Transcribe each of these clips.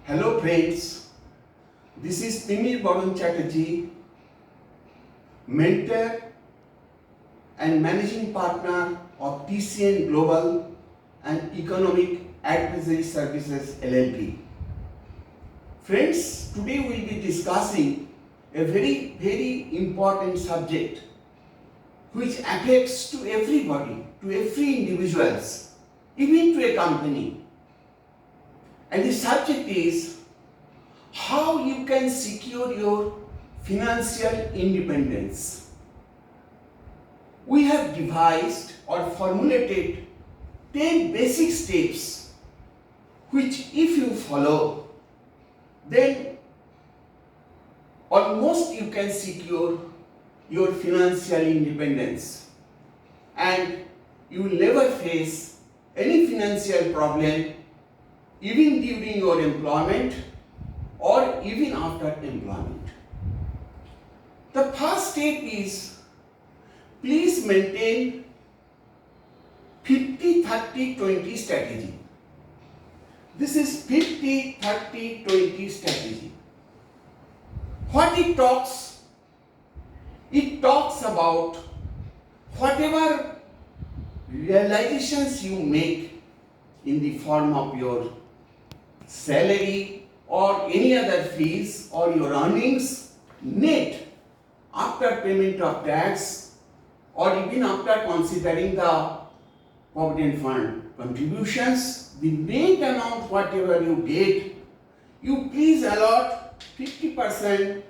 Hello friends, this is Timir Baron Chatterjee, mentor and managing partner of TCN Global and Economic Advisory Services LLP. Friends, today we will be discussing a very important subject which affects to everybody, to every individuals, even to a company. And the subject is how you can secure your financial independence. We have devised or formulated 10 basic steps which if you follow, then almost you can secure your financial independence and you will never face any financial problem even during your employment or even after employment. The first step is please maintain 50-30-20 strategy. This is 50-30-20 strategy. What it talks? It talks about whatever realizations you make in the form of your salary or any other fees or your earnings net after payment of tax or even after considering the provident fund contributions, the net amount whatever you get, you please allot 50%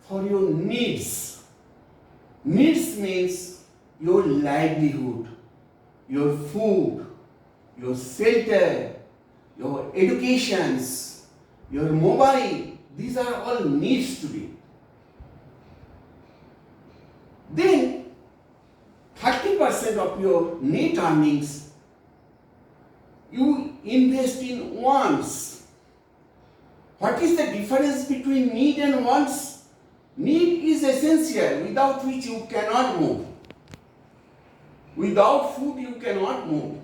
for your needs. Needs means your livelihood, your food, your shelter, your educations, your mobile, these are all needs to be. Then 30% of your net earnings you invest in wants. What is the difference between need and wants? Need is essential, without which you cannot move. Without food you cannot move.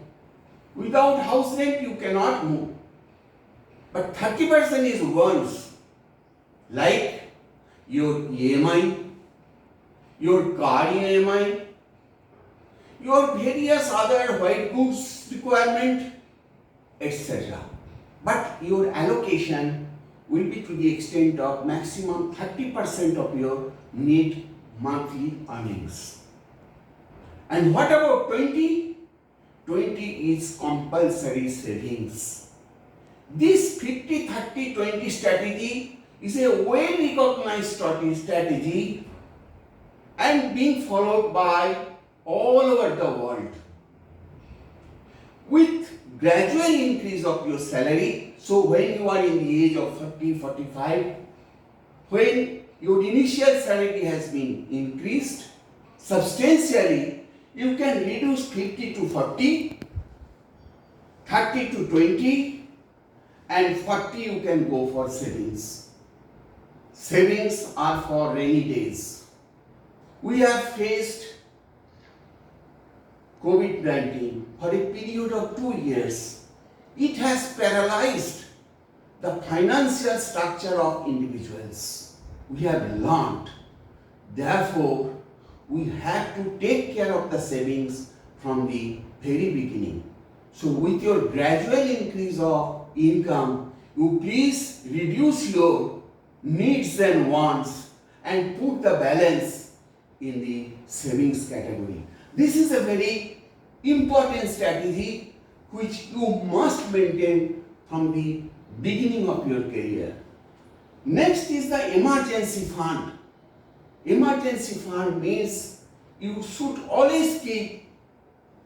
Without house rent you cannot move. But 30% is wants, like your EMI, your car EMI, your various other white goods requirement, etc. But your allocation will be to the extent of maximum 30% of your net monthly earnings. And what about 20? 20 is compulsory savings. This 50-30-20 strategy is a well recognized strategy and being followed by all over the world. With gradual increase of your salary, so when you are in the age of 40-45, when your initial salary has been increased substantially, you can reduce 50 to 40, 30 to 20, and 40 you can go for savings. Savings are for rainy days. We have faced COVID-19 for a period of 2 years. It has paralyzed the financial structure of individuals. We have learned. Therefore, we have to take care of the savings from the very beginning. So with your gradual increase of income, you please reduce your needs and wants and put the balance in the savings category. This is a very important strategy which you must maintain from the beginning of your career. Next is the emergency fund. Emergency fund means you should always keep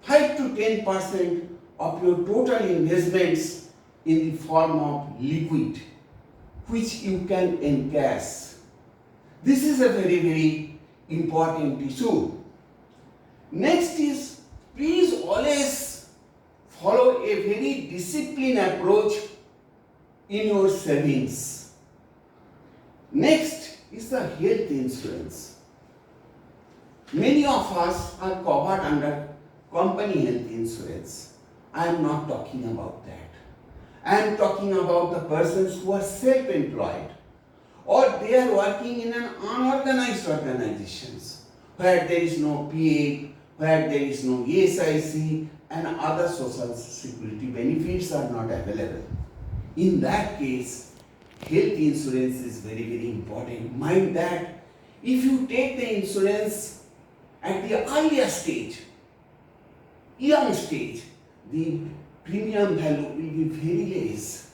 5 to 10% of your total investments in the form of liquid, which you can encash. This is a very important issue. Next is, please always follow a very disciplined approach in your savings. Next is the health insurance. Many of us are covered under company health insurance. I am not talking about that. I am talking about the persons who are self-employed or they are working in an unorganized organizations where there is no PF, where there is no SIC and other social security benefits are not available. In that case, health insurance is very, very important. Mind that if you take the insurance at the earlier stage, young stage, the premium value will be very less.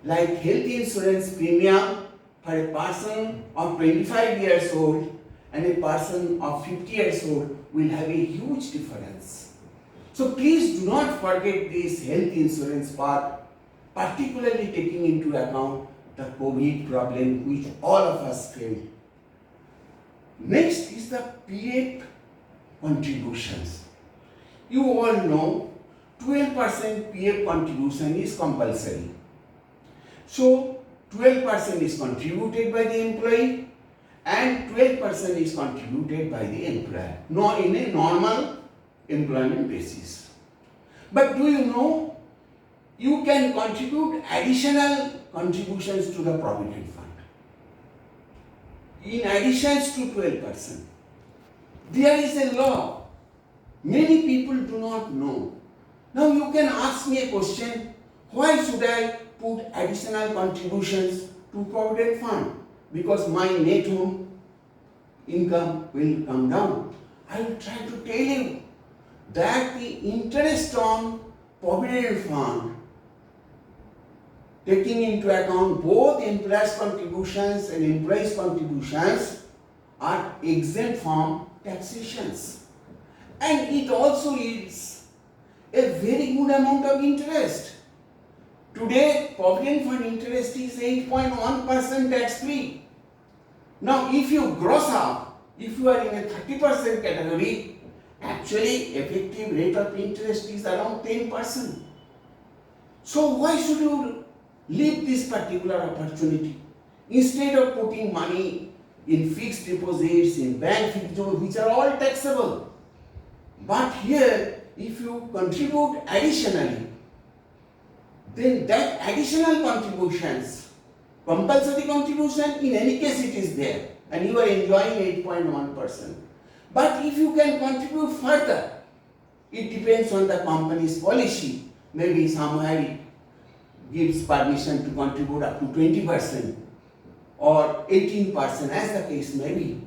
Like health insurance premium for a person of 25 years old and a person of 50 years old will have a huge difference. So please do not forget this health insurance part, particularly taking into account the COVID problem which all of us felt. Next is the PF contributions. You all know 12% PF contribution is compulsory. So 12% is contributed by the employee and 12% is contributed by the employer, not in a normal employment basis. But do you know you can contribute additional contributions to the provident fund in addition to 12%. There is a law. Many people do not know. Now you can ask me a question, why should I put additional contributions to provident fund? Because my net home income will come down. I will try to tell you that the interest on provident fund, taking into account both employers' contributions and employees' contributions, are exempt from taxations. And it also yields a very good amount of interest. Today, provident fund interest is 8.1% tax free. Now, if you gross up, if you are in a 30% category, actually effective rate of interest is around 10%. So why should you leave this particular opportunity? Instead of putting money in fixed deposits, in bank fixed deposits, which are all taxable. But here, if you contribute additionally, then that additional contributions, compulsory contribution, in any case it is there and you are enjoying 8.1%. But if you can contribute further, it depends on the company's policy. Maybe somewhere it gives permission to contribute up to 20% or 18% as the case may be.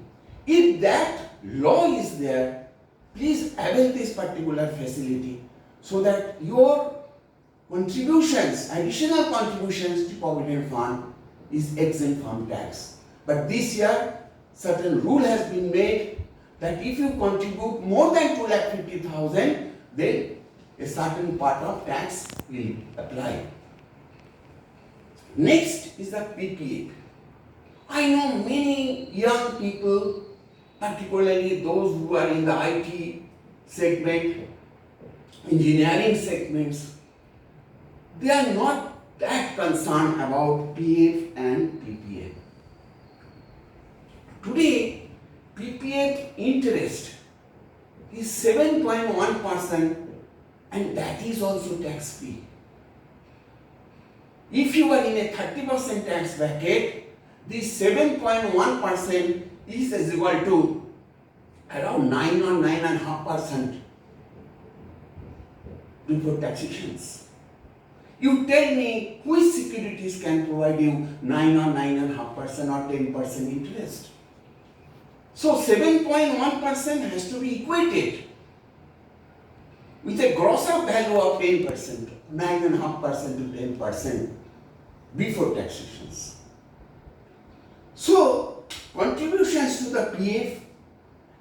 If that law is there, please avail this particular facility so that your contributions, additional contributions to provident fund is exempt from tax. But this year, certain rule has been made that if you contribute more than 2,50,000, then a certain part of tax will apply. Next is the PPA. I know many young people, particularly those who are in the IT segment, engineering segments, they are not that concerned about PF and PPF. Today, PPF interest is 7.1% and that is also tax free. If you are in a 30% tax bracket, this 7.1% is as equal to around 9 or 9.5% before taxations. You tell me which securities can provide you 9 or 9.5% or 10% interest. So 7.1% has to be equated with a gross up value of 10%, 9.5% to 10% before taxations. So contributions to the PF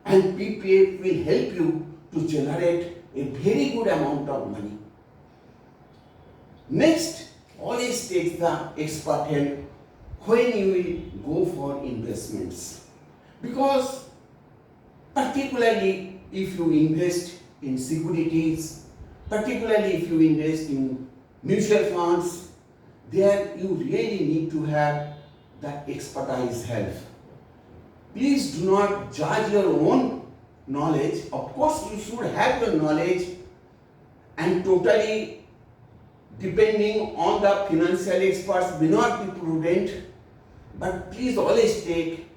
and PPF will help you to generate a very good amount of money. Next, always take the expert help when you will go for investments. Because particularly if you invest in securities, particularly if you invest in mutual funds, there you really need to have the expertise help. Please do not judge your own knowledge. Of course, you should have your knowledge and totally depending on the financial experts may not be prudent, but please always take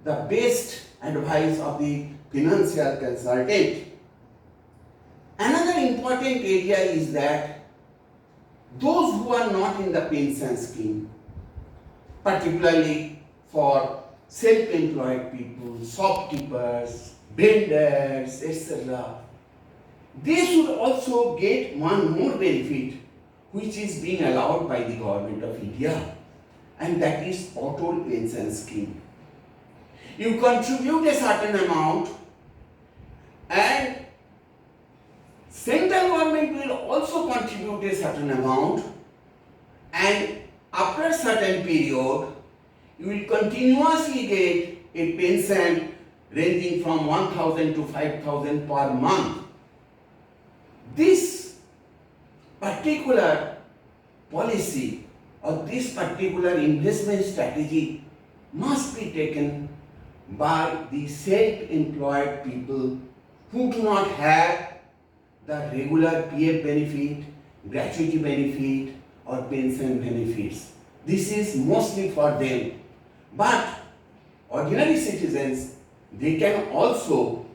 the best advice of the financial consultant. Another important area is that those who are not in the pension scheme, particularly for self-employed people, shopkeepers, vendors, etc., they should also get one more benefit which is being allowed by the government of India, and that is auto pension scheme. You contribute a certain amount and central government will also contribute a certain amount, and after a certain period you will continuously get a pension ranging from 1,000 to 5,000 per month. This particular policy or this particular investment strategy must be taken by the self-employed people who do not have the regular PF benefit, gratuity benefit or pension benefits. This is mostly for them. But ordinary citizens, they can also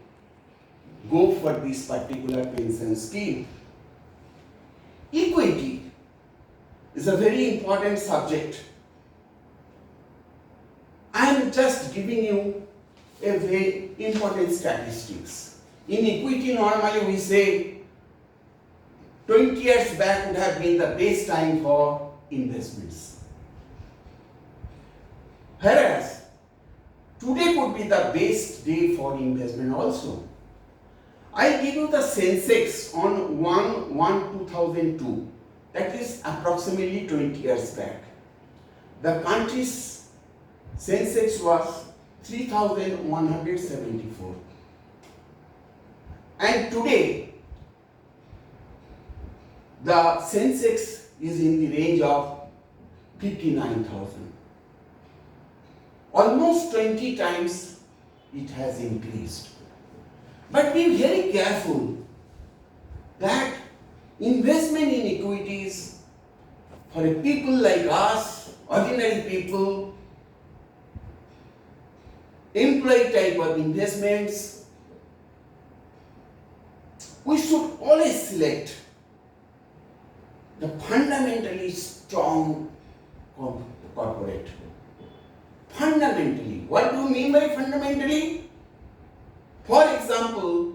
go for this particular pension scheme. Equity is a very important subject. I am just giving you a very important statistics. In equity, normally we say 20 years back would have been the best time for investments. Whereas today could be the best day for investment also. I give you the Sensex on 1/1/2002, that is approximately 20 years back. The country's Sensex was 3,174. And today, the Sensex is in the range of 59,000. Almost 20 times it has increased. But be very careful that investment in equities for a people like us, ordinary people, employee type of investments, we should always select the fundamentally strong corporate. Fundamentally. What do you mean by fundamentally? For example,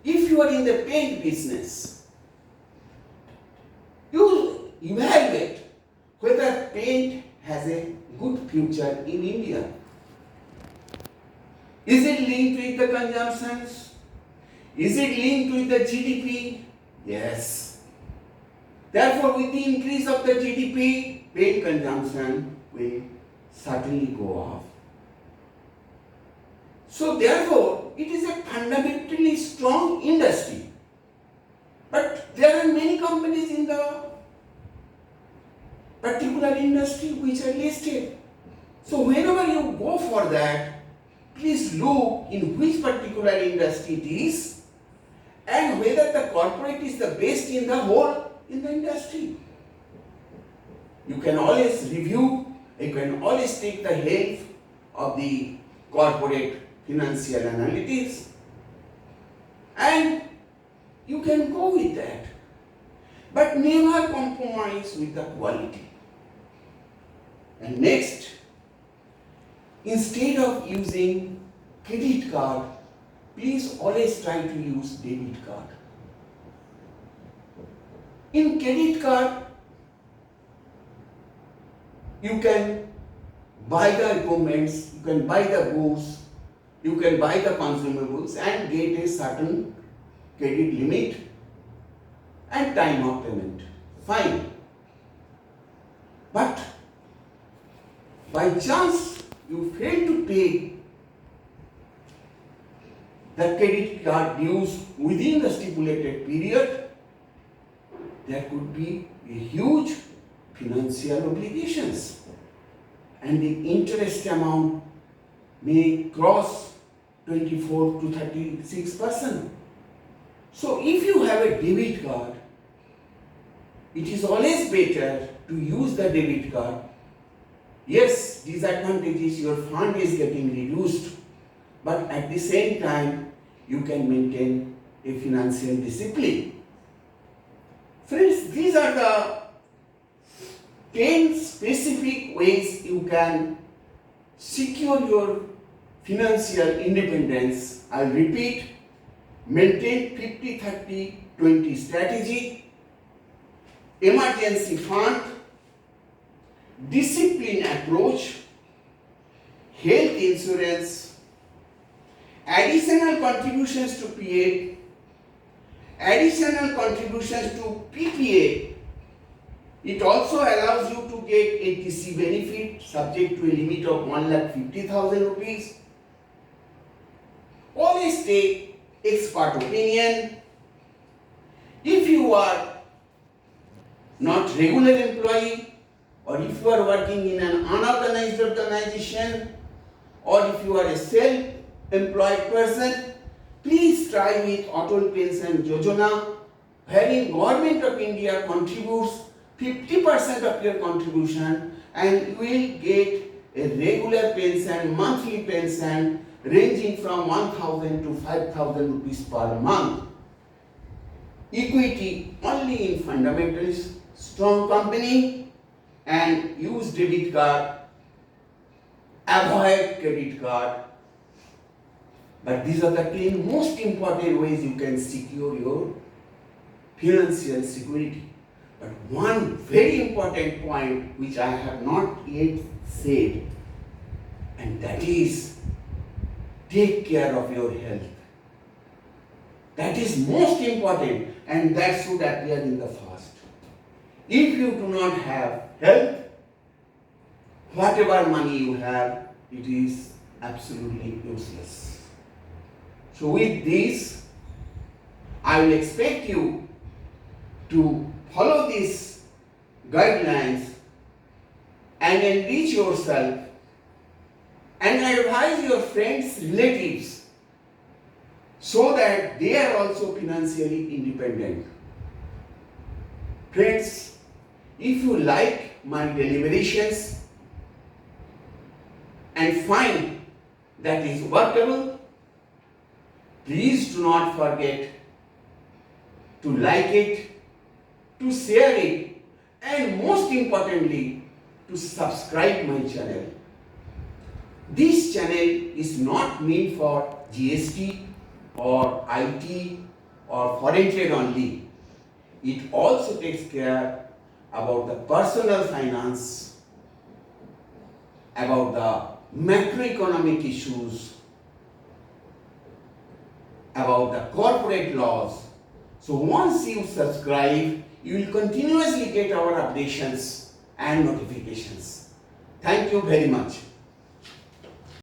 if you are in the paint business, you evaluate whether paint has a good future in India. Is it linked with the consumptions? Is it linked with the GDP? Yes. Therefore, with the increase of the GDP, paint consumption will certainly go up. So therefore, it is a fundamentally strong industry. But there are many companies in the particular industry which are listed. So whenever you go for that, please look in which particular industry it is and whether the corporate is the best in the whole in the industry. You can always review, you can always take the help of the corporate financial analytics and you can go with that. But never compromise with the quality. And next, instead of using credit card, please always try to use debit card. In credit card, you can buy the equipments, you can buy the goods, you can buy the consumables and get a certain credit limit and time of payment. Fine. But by chance you fail to pay the credit card dues within the stipulated period, there could be a huge financial obligations and the interest amount may cross 24 to 36%. So if you have a debit card, it is always better to use the debit card. Yes, disadvantage is your fund is getting reduced, but at the same time, you can maintain a financial discipline. Friends, these are the 10 specific ways you can secure your financial independence. I'll repeat, maintain 50-30-20 strategy, emergency fund, discipline approach, health insurance, additional contributions to PA, additional contributions to PPA. It also allows you to get a TC benefit subject to a limit of 1,50,000 rupees. Always take expert opinion. If you are not regular employee, or if you are working in an unorganized organization, or if you are a self-employed person, please try with Atal Pension Yojana, wherein Government of India contributes 50% of your contribution, and you will get a regular pension, monthly pension, ranging from 1,000 to 5,000 rupees per month. Equity only in fundamentals, strong company, and use debit card, avoid credit card. But these are the 10 most important ways you can secure your financial security. But one very important point which I have not yet said, and that is take care of your health. That is most important, and that should appear in the first. If you do not have health, whatever money you have, it is absolutely useless. So with this, I will expect you to follow these guidelines and enrich yourself and advise your friends, relatives, so that they are also financially independent. Friends, if you like my deliberations and find that is workable, please do not forget to like it, to share it, and most importantly, to subscribe my channel. This channel is not meant for GST or IT or foreign trade only. It also takes care about the personal finance, about the macroeconomic issues, about the corporate laws. So once you subscribe, you will continuously get our updates and notifications. Thank you very much.